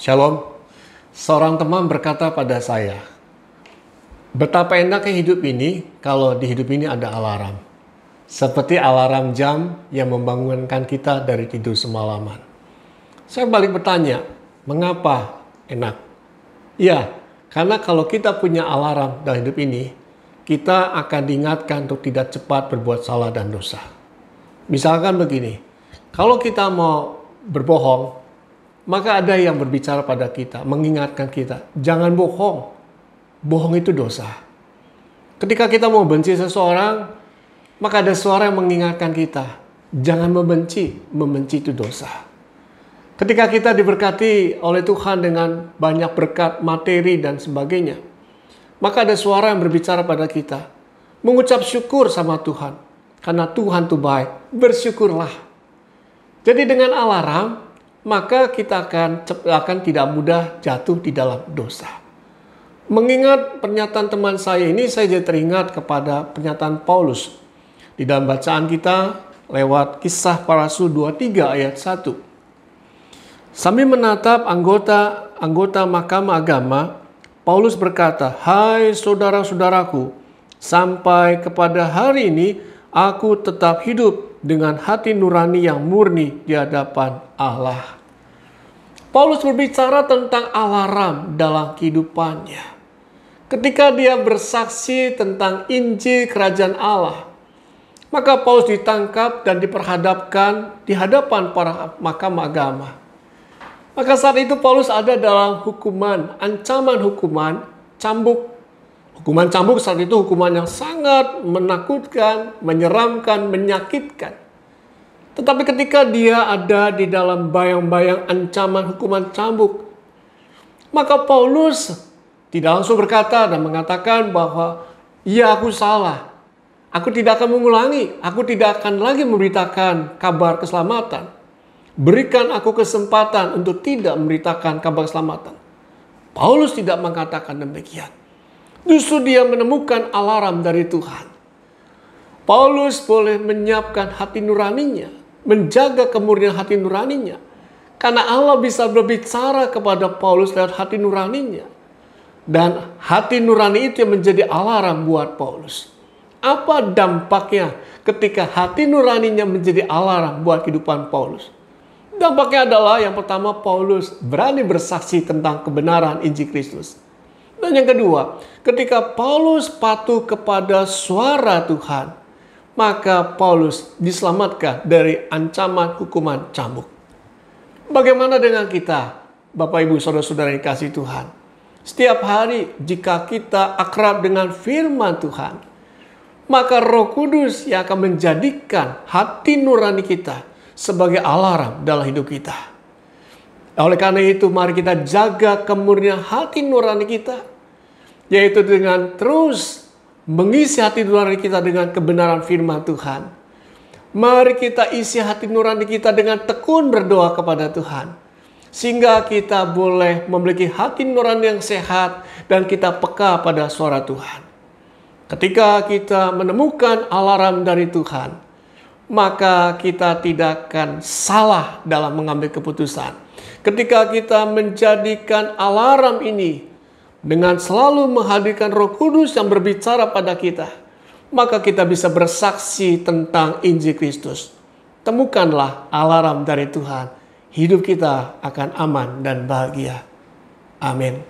Shalom, seorang teman berkata pada saya, betapa enaknya hidup ini kalau di hidup ini ada alarm. Seperti alarm jam yang membangunkan kita dari tidur semalaman. Saya balik bertanya, mengapa enak? Ya, karena kalau kita punya alarm dalam hidup ini, kita akan diingatkan untuk tidak cepat berbuat salah dan dosa. Misalkan begini, kalau kita mau berbohong, maka ada yang berbicara pada kita, mengingatkan kita, jangan bohong. Bohong itu dosa. Ketika kita mau benci seseorang, maka ada suara yang mengingatkan kita, jangan membenci, membenci itu dosa. Ketika kita diberkati oleh Tuhan dengan banyak berkat materi dan sebagainya, maka ada suara yang berbicara pada kita, mengucap syukur sama Tuhan, karena Tuhan itu baik, bersyukurlah. Jadi dengan alarm, maka kita akan tidak mudah jatuh di dalam dosa. Mengingat pernyataan teman saya ini, saya jadi teringat kepada pernyataan Paulus. Di dalam bacaan kita, lewat Kisah Para Rasul 23 ayat 1. Sambil menatap anggota Mahkamah Agama, Paulus berkata, "Hai saudara-saudaraku, sampai kepada hari ini, aku tetap hidup dengan hati nurani yang murni di hadapan Allah." Paulus berbicara tentang alarm dalam kehidupannya. Ketika dia bersaksi tentang Injil Kerajaan Allah, maka Paulus ditangkap dan diperhadapkan di hadapan para mahkamah agama. Maka saat itu Paulus ada dalam hukuman, ancaman hukuman cambuk. Hukuman cambuk saat itu hukuman yang sangat menakutkan, menyeramkan, menyakitkan. Tetapi ketika dia ada di dalam bayang-bayang ancaman hukuman cambuk, maka Paulus tidak langsung berkata dan mengatakan bahwa, "Ya, aku salah. Aku tidak akan mengulangi. Aku tidak akan lagi memberitakan kabar keselamatan. Berikan aku kesempatan untuk tidak memberitakan kabar keselamatan." Paulus tidak mengatakan demikian. Justru dia menemukan alarm dari Tuhan. Paulus boleh menyiapkan hati nuraninya, menjaga kemurnian hati nuraninya. Karena Allah bisa berbicara kepada Paulus lewat hati nuraninya. Dan hati nurani itu yang menjadi alarm buat Paulus. Apa dampaknya ketika hati nuraninya menjadi alarm buat kehidupan Paulus? Dampaknya adalah yang pertama, Paulus berani bersaksi tentang kebenaran Injil Kristus. Dan yang kedua, ketika Paulus patuh kepada suara Tuhan, maka Paulus diselamatkan dari ancaman hukuman cambuk. Bagaimana dengan kita, Bapak Ibu Saudara-saudara yang dikasihi Tuhan? Setiap hari jika kita akrab dengan firman Tuhan, maka Roh Kudus yang akan menjadikan hati nurani kita sebagai alarm dalam hidup kita. Oleh karena itu, mari kita jaga kemurnian hati nurani kita, yaitu dengan terus mengisi hati nurani kita dengan kebenaran firman Tuhan. Mari kita isi hati nurani kita dengan tekun berdoa kepada Tuhan. Sehingga kita boleh memiliki hati nurani yang sehat dan kita peka pada suara Tuhan. Ketika kita menemukan alarm dari Tuhan, maka kita tidak akan salah dalam mengambil keputusan. Ketika kita menjadikan alarm ini dengan selalu menghadirkan Roh Kudus yang berbicara pada kita, maka kita bisa bersaksi tentang Injil Kristus. Temukanlah alarm dari Tuhan. Hidup kita akan aman dan bahagia. Amin.